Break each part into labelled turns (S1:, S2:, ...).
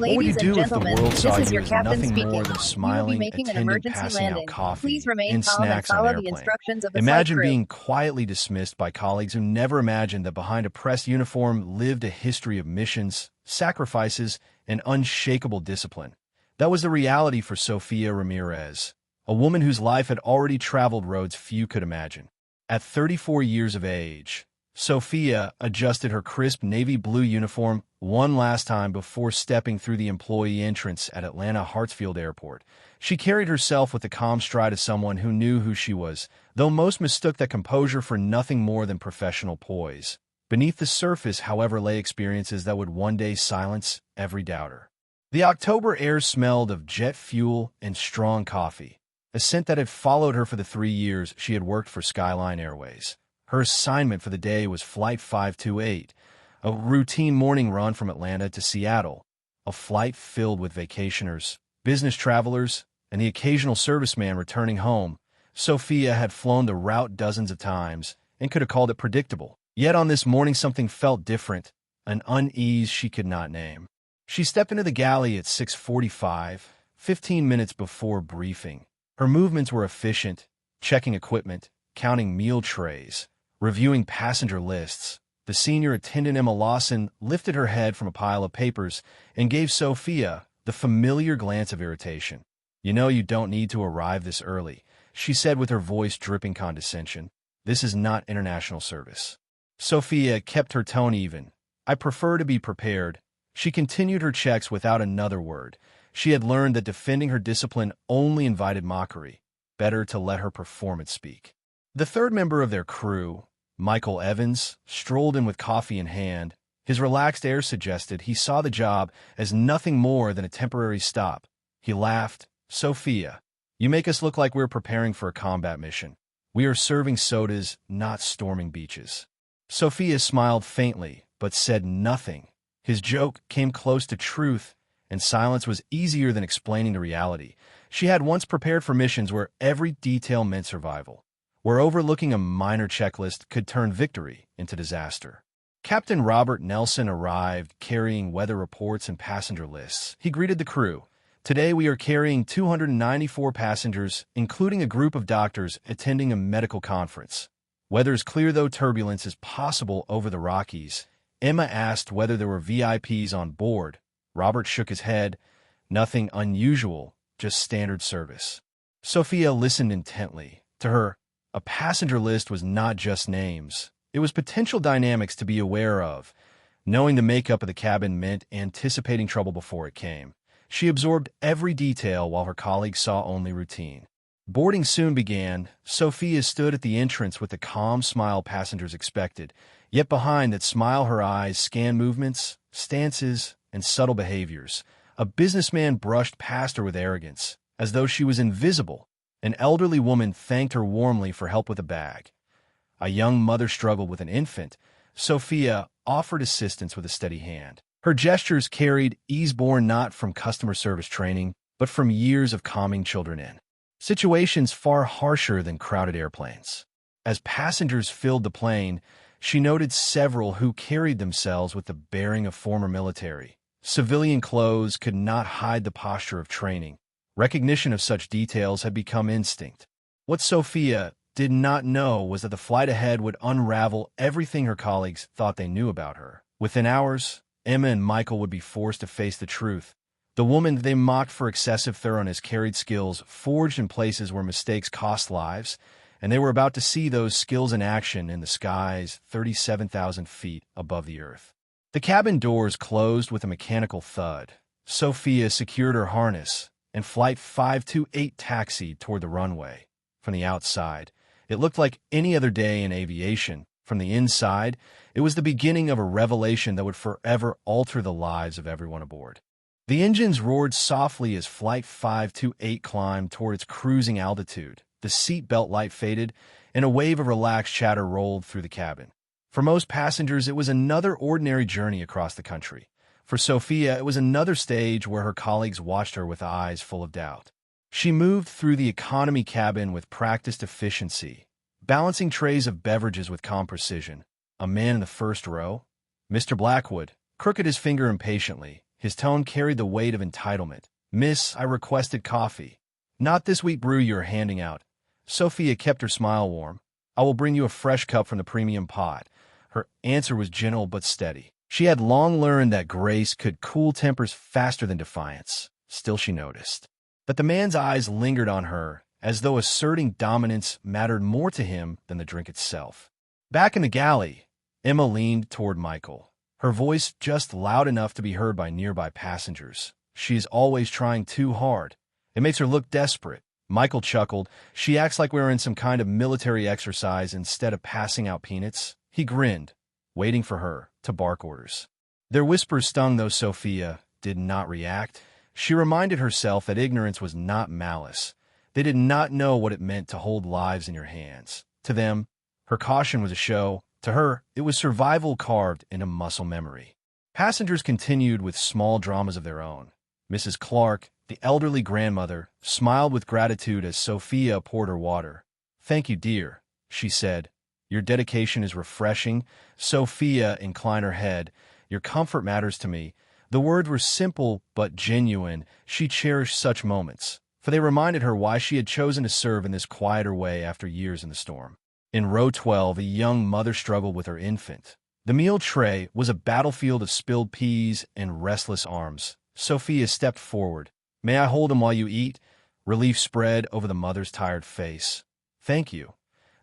S1: What would you
S2: Ladies and
S1: do if the
S2: gentlemen,
S1: world
S2: this
S1: saw
S2: is
S1: you
S2: your
S1: as
S2: captain
S1: nothing more
S2: speaking.
S1: than a
S2: We will be
S1: smiling
S2: making an
S1: attendant
S2: emergency
S1: passing out
S2: landing. Please
S1: coffee
S2: remain
S1: and
S2: calm and
S1: snacks on
S2: follow
S1: an
S2: the
S1: airplane?
S2: instructions of the flight
S1: Imagine
S2: crew.
S1: being quietly dismissed by colleagues who never imagined that behind a pressed uniform lived a history of missions, sacrifices, and unshakable discipline. That was the reality for Sofia Ramirez, a woman whose life had already traveled roads few could imagine. At 34 years of age, Sophia adjusted her crisp navy blue uniform one last time before stepping through the employee entrance at Atlanta Hartsfield Airport. She carried herself with the calm stride of someone who knew who she was, though most mistook that composure for nothing more than professional poise. Beneath the surface, however, lay experiences that would one day silence every doubter. The October air smelled of jet fuel and strong coffee, a scent that had followed her for the 3 years she had worked for Skyline Airways. Her assignment for the day was Flight 528, a routine morning run from Atlanta to Seattle, a flight filled with vacationers, business travelers, and the occasional serviceman returning home. Sophia had flown the route dozens of times and could have called it predictable. Yet on this morning something felt different, an unease she could not name. She stepped into the galley at 6:45, 15 minutes before briefing. Her movements were efficient, checking equipment, counting meal trays, reviewing passenger lists. The senior attendant, Emma Lawson, lifted her head from a pile of papers and gave Sophia the familiar glance of irritation. "You know you don't need to arrive this early," she said with her voice dripping condescension. "This is not international service." Sophia kept her tone even. "I prefer to be prepared." She continued her checks without another word. She had learned that defending her discipline only invited mockery. Better to let her performance speak. The third member of their crew, Michael Evans, strolled in with coffee in hand. His relaxed air suggested he saw the job as nothing more than a temporary stop. He laughed. "Sophia, you make us look like we're preparing for a combat mission. We are serving sodas, not storming beaches." Sophia smiled faintly, but said nothing. His joke came close to truth, and silence was easier than explaining the reality. She had once prepared for missions where every detail meant survival, where overlooking a minor checklist could turn victory into disaster. Captain Robert Nelson arrived carrying weather reports and passenger lists. He greeted the crew. "Today we are carrying 294 passengers, including a group of doctors attending a medical conference. Weather is clear, though turbulence is possible over the Rockies." Emma asked whether there were VIPs on board. Robert shook his head. "Nothing unusual, just standard service." Sophia listened intently. To her, a passenger list was not just names. It was potential dynamics to be aware of. Knowing the makeup of the cabin meant anticipating trouble before it came. She absorbed every detail while her colleagues saw only routine. Boarding soon began. Sophia stood at the entrance with the calm smile passengers expected. Yet behind that smile her eyes scanned movements, stances, and subtle behaviors. A businessman brushed past her with arrogance, as though she was invisible. An elderly woman thanked her warmly for help with a bag. A young mother struggled with an infant. Sophia offered assistance with a steady hand. Her gestures carried ease born not from customer service training, but from years of calming children in situations far harsher than crowded airplanes. As passengers filled the plane, she noted several who carried themselves with the bearing of former military. Civilian clothes could not hide the posture of training. Recognition of such details had become instinct. What Sophia did not know was that the flight ahead would unravel everything her colleagues thought they knew about her. Within hours, Emma and Michael would be forced to face the truth. The woman they mocked for excessive thoroughness carried skills forged in places where mistakes cost lives, and they were about to see those skills in action in the skies 37,000 feet above the earth. The cabin doors closed with a mechanical thud. Sophia secured her harness, and Flight 528 taxied toward the runway. From the outside, it looked like any other day in aviation. From the inside, it was the beginning of a revelation that would forever alter the lives of everyone aboard. The engines roared softly as Flight 528 climbed toward its cruising altitude. The seat belt light faded, and a wave of relaxed chatter rolled through the cabin. For most passengers, it was another ordinary journey across the country. For Sophia, it was another stage where her colleagues watched her with eyes full of doubt. She moved through the economy cabin with practiced efficiency, balancing trays of beverages with calm precision. A man in the first row, Mr. Blackwood, crooked his finger impatiently. His tone carried the weight of entitlement. "Miss, I requested coffee. Not this weak brew you're handing out." Sophia kept her smile warm. "I will bring you a fresh cup from the premium pot." Her answer was gentle but steady. She had long learned that grace could cool tempers faster than defiance. Still, she noticed that the man's eyes lingered on her, as though asserting dominance mattered more to him than the drink itself. Back in the galley, Emma leaned toward Michael, her voice just loud enough to be heard by nearby passengers. "She is always trying too hard. It makes her look desperate." Michael chuckled. "She acts like we were in some kind of military exercise instead of passing out peanuts." He grinned, waiting for her to bark orders. Their whispers stung, though Sophia did not react. She reminded herself that ignorance was not malice. They did not know what it meant to hold lives in your hands. To them, her caution was a show. To her, it was survival carved into muscle memory. Passengers continued with small dramas of their own. Mrs. Clark, the elderly grandmother, smiled with gratitude as Sophia poured her water. "Thank you, dear," she said. "Your dedication is refreshing." Sophia inclined her head. "Your comfort matters to me." The words were simple but genuine. She cherished such moments, for they reminded her why she had chosen to serve in this quieter way after years in the storm. In row 12, a young mother struggled with her infant. The meal tray was a battlefield of spilled peas and restless arms. Sophia stepped forward. "May I hold him while you eat?" Relief spread over the mother's tired face. "Thank you.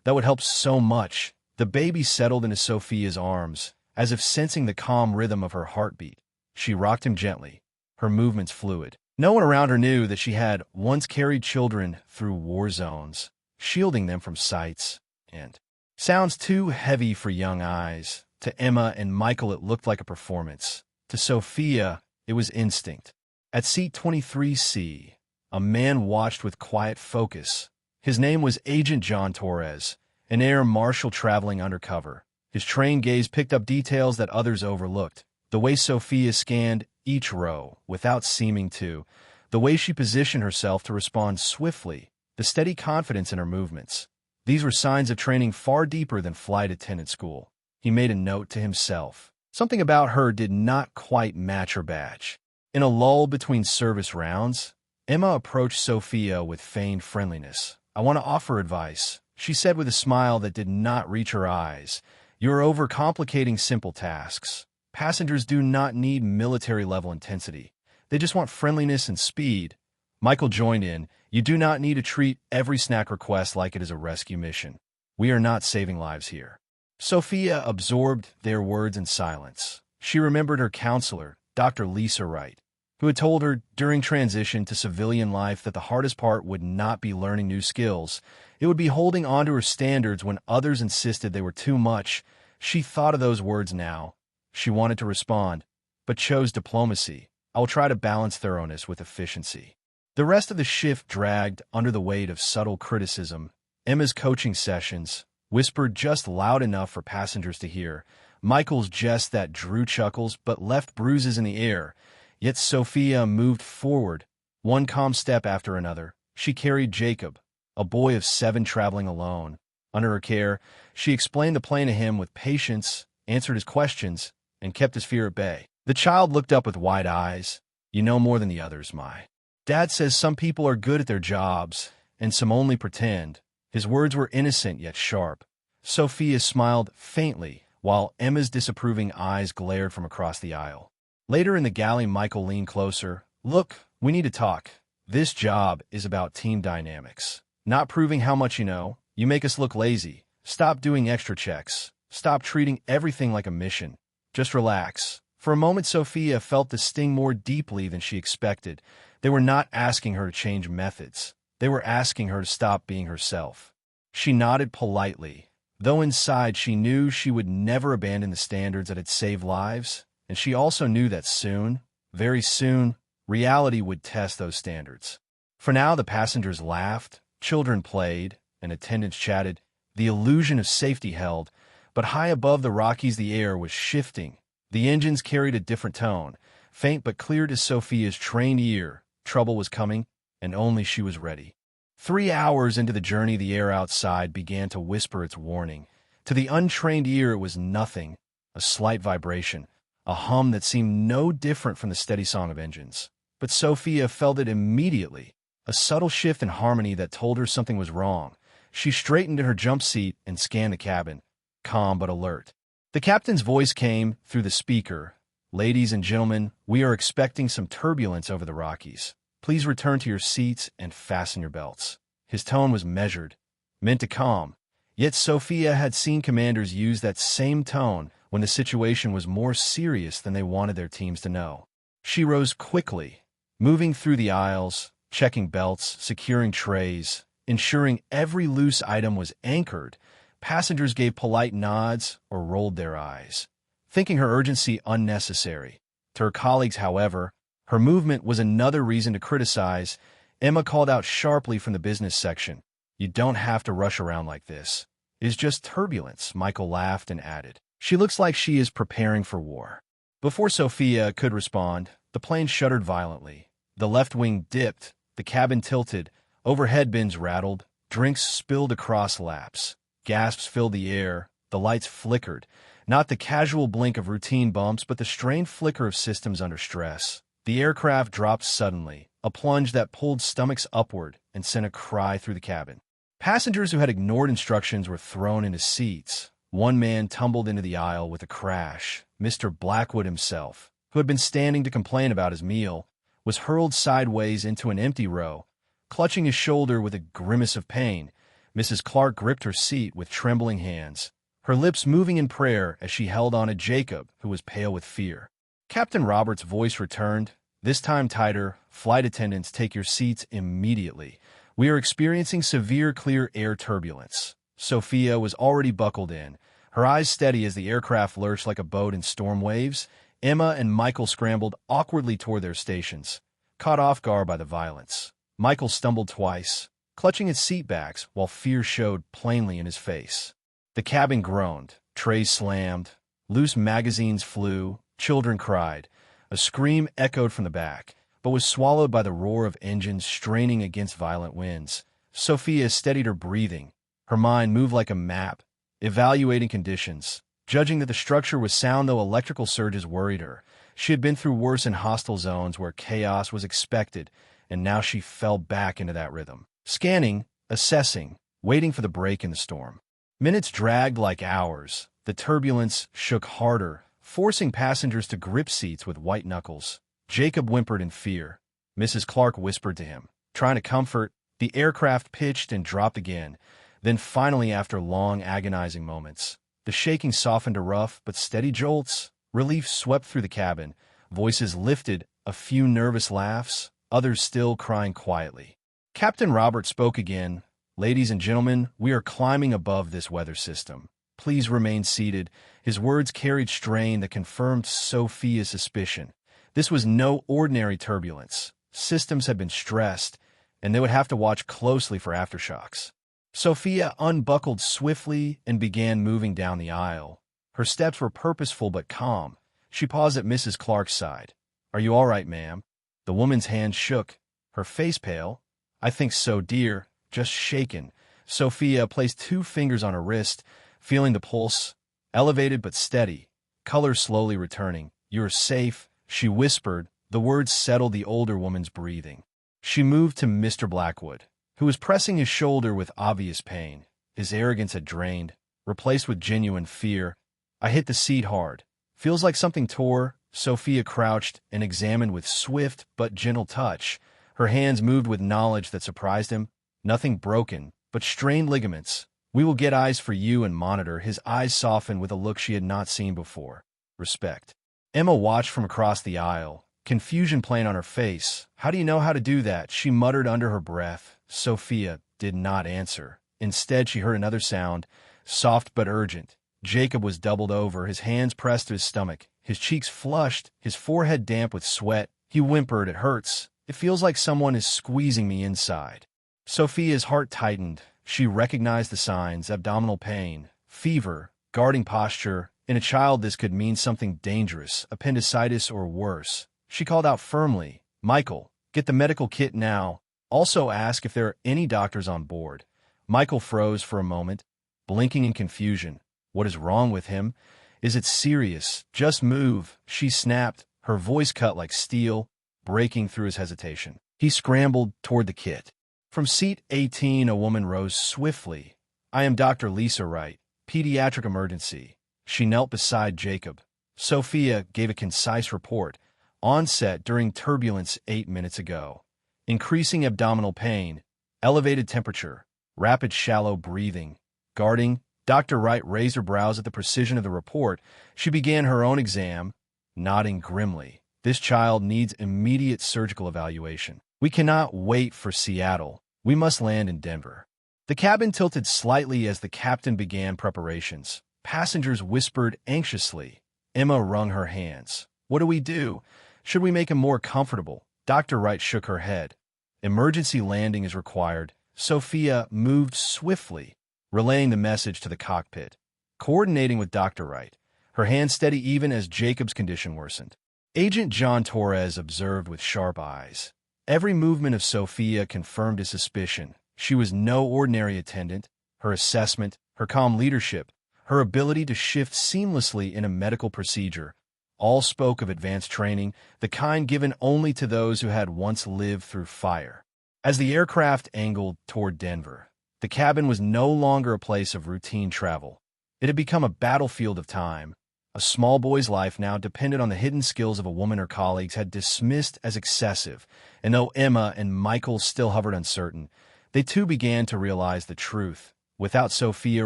S1: That would help so much." The baby settled into Sophia's arms, as if sensing the calm rhythm of her heartbeat. She rocked him gently, her movements fluid. No one around her knew that she had once carried children through war zones, shielding them from sights and sounds too heavy for young eyes. To Emma and Michael, it looked like a performance. To Sophia, it was instinct. At seat 23C, a man watched with quiet focus. His name was Agent John Torres, an air marshal traveling undercover. His trained gaze picked up details that others overlooked. The way Sophia scanned each row without seeming to, the way she positioned herself to respond swiftly, the steady confidence in her movements. These were signs of training far deeper than flight attendant school. He made a note to himself. Something about her did not quite match her badge. In a lull between service rounds, Emma approached Sophia with feigned friendliness. "I want to offer advice," she said with a smile that did not reach her eyes. "You're overcomplicating simple tasks. Passengers do not need military-level intensity. They just want friendliness and speed." Michael joined in. "You do not need to treat every snack request like it is a rescue mission. We are not saving lives here." Sophia absorbed their words in silence. She remembered her counselor, Dr. Lisa Wright, who had told her during transition to civilian life that the hardest part would not be learning new skills. It would be holding on to her standards when others insisted they were too much. She thought of those words now. She wanted to respond, but chose diplomacy. "I will try to balance thoroughness with efficiency." The rest of the shift dragged under the weight of subtle criticism. Emma's coaching sessions, whispered just loud enough for passengers to hear. Michael's jest that drew chuckles but left bruises in the air. Yet Sophia moved forward, one calm step after another. She carried Jacob, a boy of 7 traveling alone. Under her care, she explained the plane to him with patience, answered his questions, and kept his fear at bay. The child looked up with wide eyes. "You know more than the others, my dad says some people are good at their jobs, and some only pretend." His words were innocent yet sharp. Sophia smiled faintly, while Emma's disapproving eyes glared from across the aisle. Later in the galley, Michael leaned closer. "Look, we need to talk. This job is about team dynamics, not proving how much you know. You make us look lazy. Stop doing extra checks. Stop treating everything like a mission. Just relax." For a moment, Sophia felt the sting more deeply than she expected. They were not asking her to change methods. They were asking her to stop being herself. She nodded politely, though inside she knew she would never abandon the standards that had saved lives, and she also knew that soon, very soon, reality would test those standards. For now, the passengers laughed, children played, and attendants chatted. The illusion of safety held, but high above the Rockies the air was shifting. The engines carried a different tone, faint but clear to Sophia's trained ear. Trouble was coming, and only she was ready. 3 hours into the journey, the air outside began to whisper its warning. To the untrained ear, it was nothing, a slight vibration, a hum that seemed no different from the steady song of engines. But Sophia felt it immediately, a subtle shift in harmony that told her something was wrong. She straightened in her jump seat and scanned the cabin, calm but alert. The captain's voice came through the speaker. "Ladies and gentlemen, we are expecting some turbulence over the Rockies. Please return to your seats and fasten your belts." His tone was measured, meant to calm. Yet Sophia had seen commanders use that same tone when the situation was more serious than they wanted their teams to know. She rose quickly, moving through the aisles, checking belts, securing trays, ensuring every loose item was anchored. Passengers gave polite nods or rolled their eyes, thinking her urgency unnecessary. To her colleagues, however, her movement was another reason to criticize. Emma called out sharply from the business section, "You don't have to rush around like this. It's just turbulence." Michael laughed and added, "She looks like she is preparing for war." Before Sophia could respond, the plane shuddered violently. The left wing dipped, the cabin tilted, overhead bins rattled, drinks spilled across laps. Gasps filled the air, the lights flickered, not the casual blink of routine bumps but the strained flicker of systems under stress. The aircraft dropped suddenly, a plunge that pulled stomachs upward and sent a cry through the cabin. Passengers who had ignored instructions were thrown into seats. One man tumbled into the aisle with a crash. Mr. Blackwood himself, who had been standing to complain about his meal, was hurled sideways into an empty row. Clutching his shoulder with a grimace of pain, Mrs. Clark gripped her seat with trembling hands, her lips moving in prayer as she held on to Jacob, who was pale with fear. Captain Roberts' voice returned, this time tighter. "Flight attendants, take your seats immediately. We are experiencing severe clear air turbulence." Sophia was already buckled in, her eyes steady as the aircraft lurched like a boat in storm waves. Emma and Michael scrambled awkwardly toward their stations, caught off guard by the violence. Michael stumbled twice, clutching at seat backs while fear showed plainly in his face. The cabin groaned, trays slammed, loose magazines flew, children cried. A scream echoed from the back, but was swallowed by the roar of engines straining against violent winds. Sophia steadied her breathing. Her mind moved like a map, evaluating conditions, judging that the structure was sound though electrical surges worried her. She had been through worse in hostile zones where chaos was expected, and now she fell back into that rhythm. Scanning, assessing, waiting for the break in the storm. Minutes dragged like hours. The turbulence shook harder, forcing passengers to grip seats with white knuckles. Jacob whimpered in fear. Mrs. Clark whispered to him, trying to comfort. The aircraft pitched and dropped again. Then finally, after long, agonizing moments, the shaking softened to rough but steady jolts. Relief swept through the cabin. Voices lifted, a few nervous laughs, others still crying quietly. Captain Roberts spoke again. "Ladies and gentlemen, we are climbing above this weather system. Please remain seated." His words carried strain that confirmed Sophia's suspicion. This was no ordinary turbulence. Systems had been stressed, and they would have to watch closely for aftershocks. Sophia unbuckled swiftly and began moving down the aisle. Her steps were purposeful but calm. She paused at Mrs. Clark's side. "Are you all right, ma'am?" The woman's hand shook, her face pale. "I think so, dear, just shaken." Sophia placed 2 fingers on her wrist, feeling the pulse, elevated but steady, color slowly returning. "You are safe," she whispered. The words settled the older woman's breathing. She moved to Mr. Blackwood, who was pressing his shoulder with obvious pain. His arrogance had drained, replaced with genuine fear. "I hit the seat hard. Feels like something tore." Sophia crouched and examined with swift but gentle touch. Her hands moved with knowledge that surprised him. Nothing broken, but strained ligaments. "We will get eyes for you and monitor." His eyes softened with a look she had not seen before. Respect. Emma watched from across the aisle, confusion plain on her face. "How do you know how to do that?" she muttered under her breath. Sophia did not answer. Instead, she heard another sound, soft but urgent. Jacob was doubled over, his hands pressed to his stomach, his cheeks flushed, his forehead damp with sweat. He whimpered, "It hurts. It feels like someone is squeezing me inside." Sophia's heart tightened. She recognized the signs: abdominal pain, fever, guarding posture. In a child, this could mean something dangerous, appendicitis or worse. She called out firmly, "Michael, get the medical kit now. Also ask if there are any doctors on board." Michael froze for a moment, blinking in confusion. What is wrong with him? Is it serious? Just move, she snapped, her voice cut like steel, breaking through his hesitation. He scrambled toward the kit. From seat 18, a woman rose swiftly. I am Dr. Lisa Wright, pediatric emergency. She knelt beside Jacob. Sophia gave a concise report. Onset during turbulence 8 minutes ago. Increasing abdominal pain, elevated temperature, rapid shallow breathing. Guarding, Dr. Wright raised her brows at the precision of the report. She began her own exam, nodding grimly. This child needs immediate surgical evaluation. We cannot wait for Seattle. We must land in Denver. The cabin tilted slightly as the captain began preparations. Passengers whispered anxiously. Emma wrung her hands. What do we do? Should we make him more comfortable? Dr. Wright shook her head. Emergency landing is required. Sophia moved swiftly, relaying the message to the cockpit, coordinating with Dr. Wright, her hand steady even as Jacob's condition worsened. Agent John Torres observed with sharp eyes. Every movement of Sophia confirmed his suspicion. She was no ordinary attendant. Her assessment, her calm leadership, her ability to shift seamlessly in a medical procedure, all spoke of advanced training, the kind given only to those who had once lived through fire. As the aircraft angled toward Denver, the cabin was no longer a place of routine travel. It had become a battlefield of time. A small boy's life now depended on the hidden skills of a woman her colleagues had dismissed as excessive, and though Emma and Michael still hovered uncertain, they too began to realize the truth. Without Sophia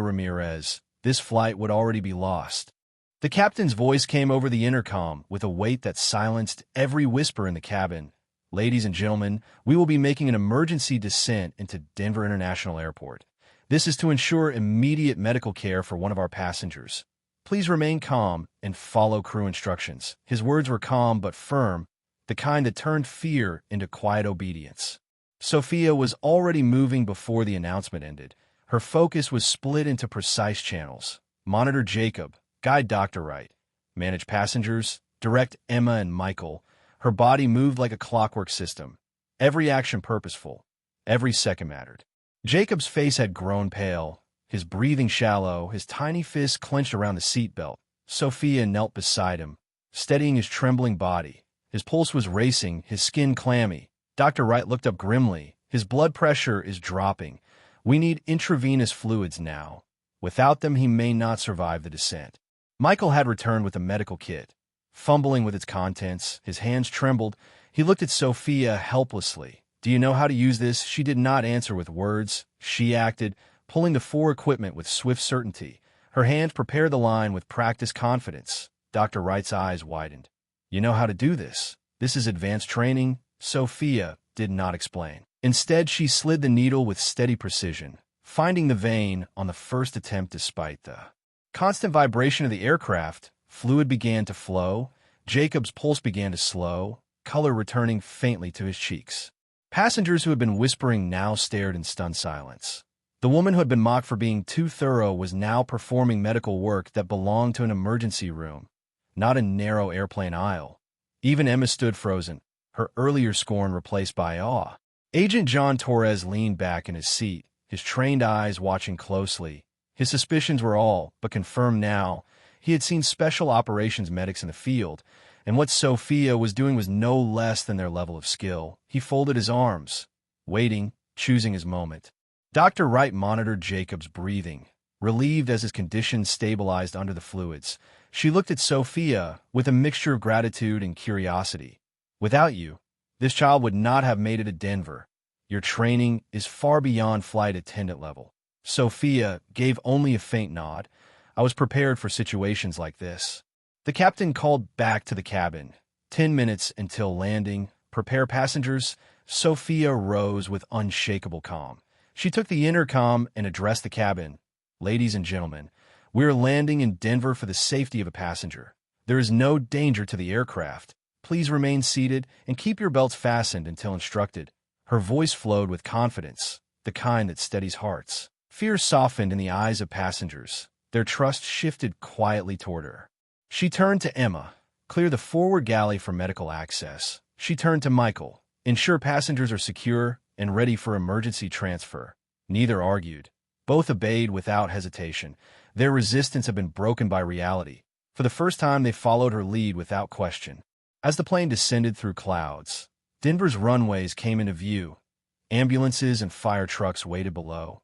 S1: Ramirez, this flight would already be lost. The captain's voice came over the intercom with a weight that silenced every whisper in the cabin. Ladies and gentlemen, we will be making an emergency descent into Denver International Airport. This is to ensure immediate medical care for one of our passengers. Please remain calm and follow crew instructions. His words were calm but firm, the kind that turned fear into quiet obedience. Sophia was already moving before the announcement ended. Her focus was split into precise channels. Monitor Jacob, guide Dr. Wright, manage passengers, direct Emma and Michael. Her body moved like a clockwork system. Every action purposeful. Every second mattered. Jacob's face had grown pale, his breathing shallow, his tiny fist clenched around the seatbelt. Sophia knelt beside him, steadying his trembling body. His pulse was racing, his skin clammy. Dr. Wright looked up grimly. His blood pressure is dropping. We need intravenous fluids now. Without them, he may not survive the descent. Michael had returned with a medical kit. Fumbling with its contents, his hands trembled. He looked at Sophia helplessly. Do you know how to use this? She did not answer with words. She acted, pulling the fore equipment with swift certainty. Her hands prepared the line with practiced confidence. Dr. Wright's eyes widened. You know how to do this. This is advanced training. Sophia did not explain. Instead, she slid the needle with steady precision, finding the vein on the first attempt despite the constant vibration of the aircraft. Fluid began to flow. Jacob's pulse began to slow, color returning faintly to his cheeks. Passengers who had been whispering now stared in stunned silence. The woman who had been mocked for being too thorough was now performing medical work that belonged to an emergency room, not a narrow airplane aisle. Even Emma stood frozen, her earlier scorn replaced by awe. Agent John Torres leaned back in his seat, his trained eyes watching closely. His suspicions were all but confirmed now. He had seen special operations medics in the field, and what Sophia was doing was no less than their level of skill. He folded his arms, waiting, choosing his moment. Dr. Wright monitored Jacob's breathing, relieved as his condition stabilized under the fluids. She looked at Sophia with a mixture of gratitude and curiosity. Without you, this child would not have made it to Denver. Your training is far beyond flight attendant level. Sophia gave only a faint nod. I was prepared for situations like this. The captain called back to the cabin. 10 minutes until landing. Prepare passengers. Sophia rose with unshakable calm. She took the intercom and addressed the cabin. Ladies and gentlemen, we are landing in Denver for the safety of a passenger. There is no danger to the aircraft. Please remain seated and keep your belts fastened until instructed. Her voice flowed with confidence, the kind that steadies hearts. Fear softened in the eyes of passengers. Their trust shifted quietly toward her. She turned to Emma. Clear the forward galley for medical access. She turned to Michael. Ensure passengers are secure and ready for emergency transfer. Neither argued. Both obeyed without hesitation. Their resistance had been broken by reality. For the first time, they followed her lead without question. As the plane descended through clouds, Denver's runways came into view. Ambulances and fire trucks waited below.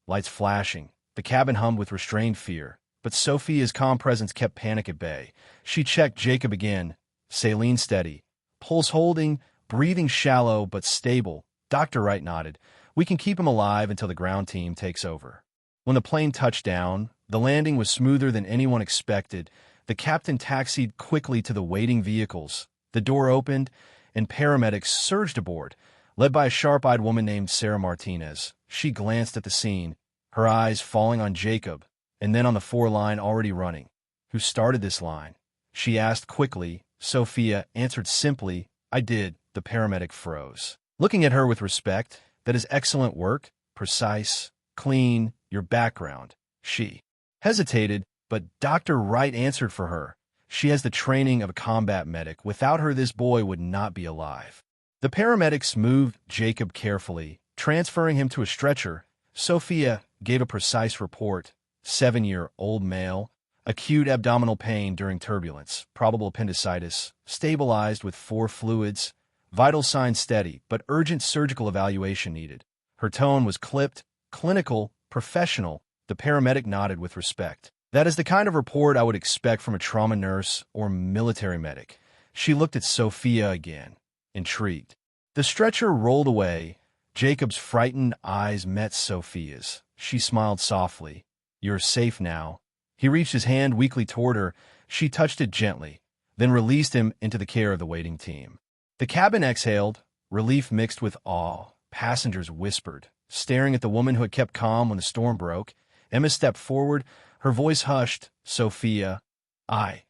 S1: Lights flashing, the cabin hummed with restrained fear. But Sophia's calm presence kept panic at bay. She checked Jacob again. Saline steady. Pulse holding, breathing shallow but stable. Dr. Wright nodded. We can keep him alive until the ground team takes over. When the plane touched down, the landing was smoother than anyone expected. The captain taxied quickly to the waiting vehicles. The door opened, and paramedics surged aboard, led by a sharp-eyed woman named Sarah Martinez. She glanced at the scene, her eyes falling on Jacob, and then on the 4-line already running. Who started this line? She asked quickly. Sophia answered simply, I did. The paramedic froze. Looking at her with respect, that is excellent work, precise, clean, your background. She hesitated, but Dr. Wright answered for her. She has the training of a combat medic. Without her, this boy would not be alive. The paramedics moved Jacob carefully, transferring him to a stretcher. Sophia gave a precise report. 7-year-old male, acute abdominal pain during turbulence, probable appendicitis, stabilized with 4 fluids, vital signs steady, but urgent surgical evaluation needed. Her tone was clipped, clinical, professional. The paramedic nodded with respect. That is the kind of report I would expect from a trauma nurse or military medic. She looked at Sophia again, intrigued. The stretcher rolled away. Jacob's frightened eyes met Sophia's. She smiled softly. You're safe now. He reached his hand weakly toward her. She touched it gently, then released him into the care of the waiting team. The cabin exhaled, relief mixed with awe. Passengers whispered, staring at the woman who had kept calm when the storm broke. Emma stepped forward, her voice hushed. Sophia, I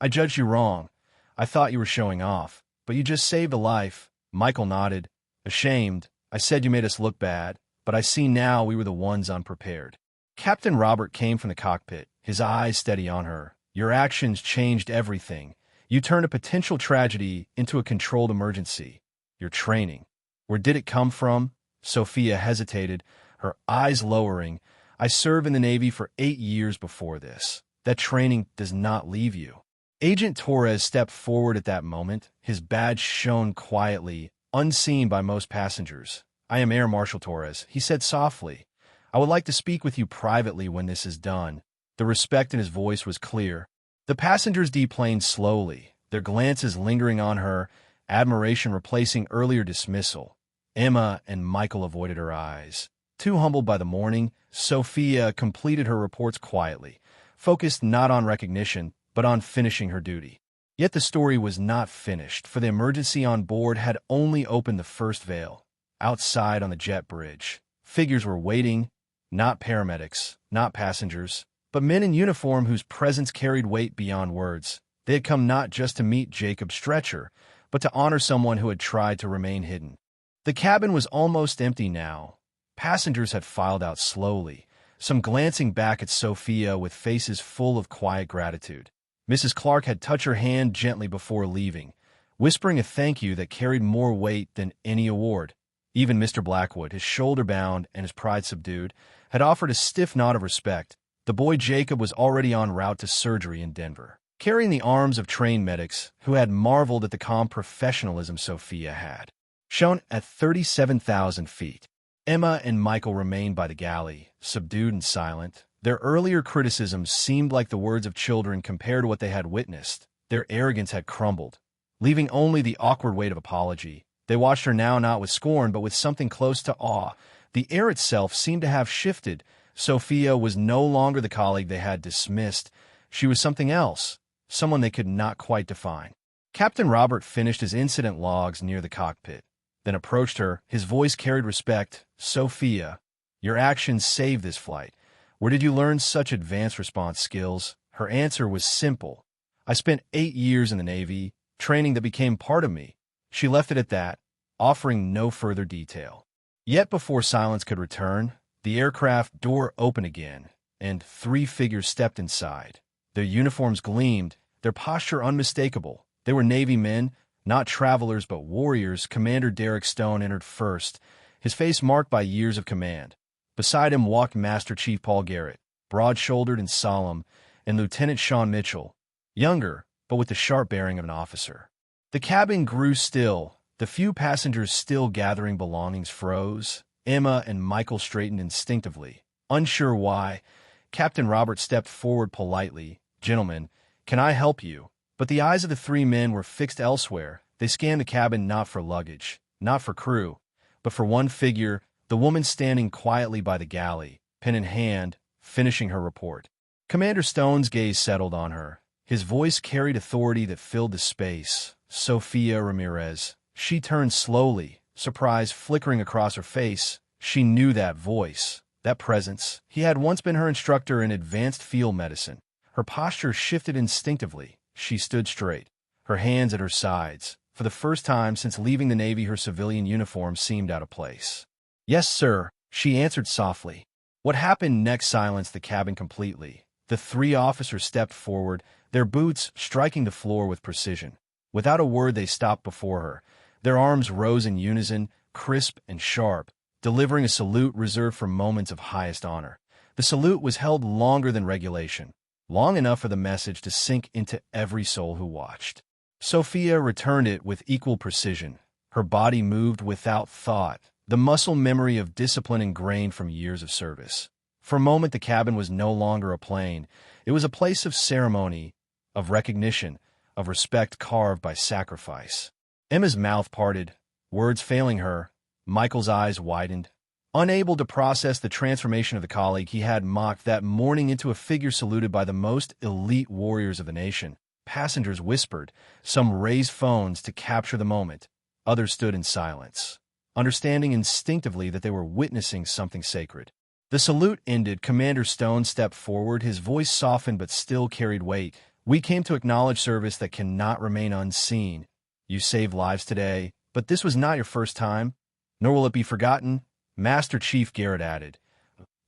S1: judged you wrong. I thought you were showing off, but you just saved a life. Michael nodded. Ashamed, I said you made us look bad, but I see now we were the ones unprepared. Captain Robert came from the cockpit, his eyes steady on her. Your actions changed everything. You turned a potential tragedy into a controlled emergency. Your training. Where did it come from? Sophia hesitated, her eyes lowering. I served in the Navy for 8 years before this. That training does not leave you. Agent Torres stepped forward at that moment. His badge shone quietly, unseen by most passengers. I am Air Marshal Torres, he said softly. I would like to speak with you privately when this is done. The respect in his voice was clear. The passengers deplaned slowly, their glances lingering on her, admiration replacing earlier dismissal. Emma and Michael avoided her eyes. Too humbled by the morning, Sophia completed her reports quietly, focused not on recognition, but on finishing her duty. Yet the story was not finished, for the emergency on board had only opened the first veil. Outside on the jet bridge, figures were waiting, not paramedics, not passengers, but men in uniform whose presence carried weight beyond words. They had come not just to meet Jacob's stretcher, but to honor someone who had tried to remain hidden. The cabin was almost empty now. Passengers had filed out slowly, some glancing back at Sophia with faces full of quiet gratitude. Mrs. Clark had touched her hand gently before leaving, whispering a thank you that carried more weight than any award. Even Mr. Blackwood, his shoulder bound and his pride subdued, had offered a stiff nod of respect. The boy Jacob was already en route to surgery in Denver, carrying the arms of trained medics who had marveled at the calm professionalism Sophia had shown at 37,000 feet. Emma and Michael remained by the galley, subdued and silent. Their earlier criticisms seemed like the words of children compared to what they had witnessed. Their arrogance had crumbled, leaving only the awkward weight of apology. They watched her now not with scorn, but with something close to awe. The air itself seemed to have shifted. Sophia was no longer the colleague they had dismissed. She was something else, someone they could not quite define. Captain Robert finished his incident logs near the cockpit, then approached her. His voice carried respect. Sophia, your actions saved this flight. Where did you learn such advanced response skills? Her answer was simple. I spent 8 years in the Navy, training that became part of me. She left it at that, offering no further detail. Yet before silence could return, the aircraft door opened again, and 3 figures stepped inside. Their uniforms gleamed, their posture unmistakable. They were Navy men, not travelers but warriors. Commander Derek Stone entered first, his face marked by years of command. Beside him walked Master Chief Paul Garrett, broad-shouldered and solemn, and Lieutenant Sean Mitchell, younger, but with the sharp bearing of an officer. The cabin grew still. The few passengers still gathering belongings froze. Emma and Michael straightened instinctively. Unsure why, Captain Robert stepped forward politely. "Gentlemen, can I help you?" But the eyes of the three men were fixed elsewhere. They scanned the cabin not for luggage, not for crew, but for one figure, the woman standing quietly by the galley, pen in hand, finishing her report. Commander Stone's gaze settled on her. His voice carried authority that filled the space. Sophia Ramirez. She turned slowly, surprise flickering across her face. She knew that voice, that presence. He had once been her instructor in advanced field medicine. Her posture shifted instinctively. She stood straight, her hands at her sides. For the first time since leaving the Navy, her civilian uniform seemed out of place. "Yes, sir," she answered softly. What happened next silenced the cabin completely. The three officers stepped forward, their boots striking the floor with precision. Without a word, they stopped before her. Their arms rose in unison, crisp and sharp, delivering a salute reserved for moments of highest honor. The salute was held longer than regulation, long enough for the message to sink into every soul who watched. Sophia returned it with equal precision. Her body moved without thought, the muscle memory of discipline ingrained from years of service. For a moment, the cabin was no longer a plane. It was a place of ceremony, of recognition, of respect carved by sacrifice. Emma's mouth parted, words failing her. Michael's eyes widened. Unable to process the transformation of the colleague he had mocked that morning into a figure saluted by the most elite warriors of the nation, passengers whispered. Some raised phones to capture the moment. Others stood in silence, understanding instinctively that they were witnessing something sacred. The salute ended. Commander Stone stepped forward. His voice softened but still carried weight. "We came to acknowledge service that cannot remain unseen. You saved lives today, but this was not your first time, nor will it be forgotten." Master Chief Garrett added,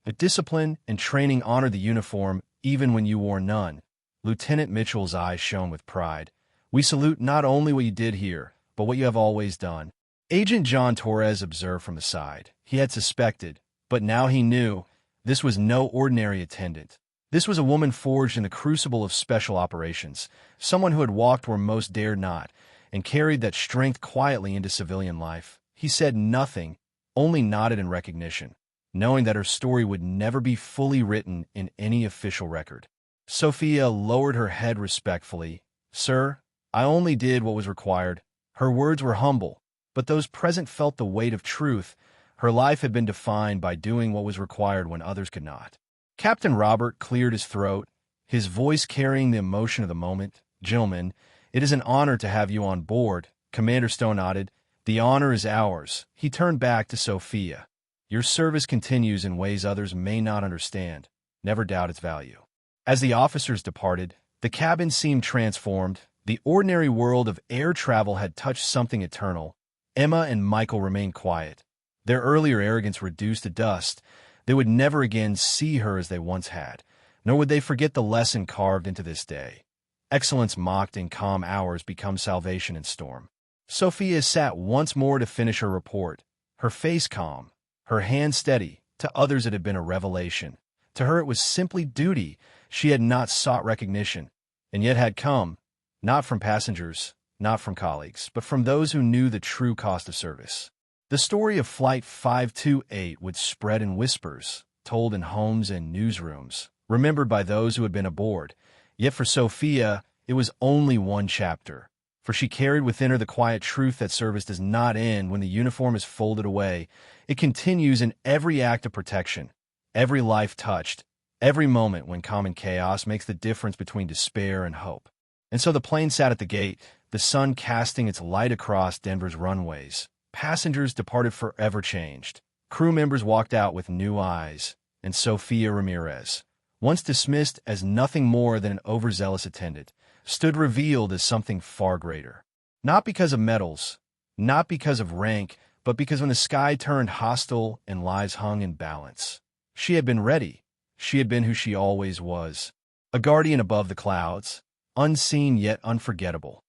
S1: "The discipline and training honored the uniform even when you wore none." Lieutenant Mitchell's eyes shone with pride. "We salute not only what you did here, but what you have always done." Agent John Torres observed from the side. He had suspected, but now he knew, this was no ordinary attendant. This was a woman forged in the crucible of special operations, someone who had walked where most dared not, and carried that strength quietly into civilian life. He said nothing, only nodded in recognition, knowing that her story would never be fully written in any official record. Sophia lowered her head respectfully. "Sir, I only did what was required." Her words were humble, but those present felt the weight of truth. Her life had been defined by doing what was required when others could not. Captain Robert cleared his throat, his voice carrying the emotion of the moment. "Gentlemen, it is an honor to have you on board." Commander Stone nodded. "The honor is ours." He turned back to Sophia. "Your service continues in ways others may not understand. Never doubt its value." As the officers departed, the cabin seemed transformed. The ordinary world of air travel had touched something eternal. Emma and Michael remained quiet, their earlier arrogance reduced to dust. They would never again see her as they once had, nor would they forget the lesson carved into this day. Excellence mocked in calm hours becomes salvation in storm. Sophia sat once more to finish her report, her face calm, her hand steady. To others it had been a revelation. To her it was simply duty. She had not sought recognition, and yet had come, not from passengers, not from colleagues, but from those who knew the true cost of service. The story of Flight 528 would spread in whispers, told in homes and newsrooms, remembered by those who had been aboard. Yet for Sophia, it was only one chapter, for she carried within her the quiet truth that service does not end when the uniform is folded away. It continues in every act of protection, every life touched, every moment when common chaos makes the difference between despair and hope. And so the plane sat at the gate, the sun casting its light across Denver's runways. Passengers departed forever changed. Crew members walked out with new eyes, and Sophia Ramirez, once dismissed as nothing more than an overzealous attendant, stood revealed as something far greater. Not because of medals, not because of rank, but because when the sky turned hostile and lives hung in balance, she had been ready. She had been who she always was, a guardian above the clouds, unseen yet unforgettable.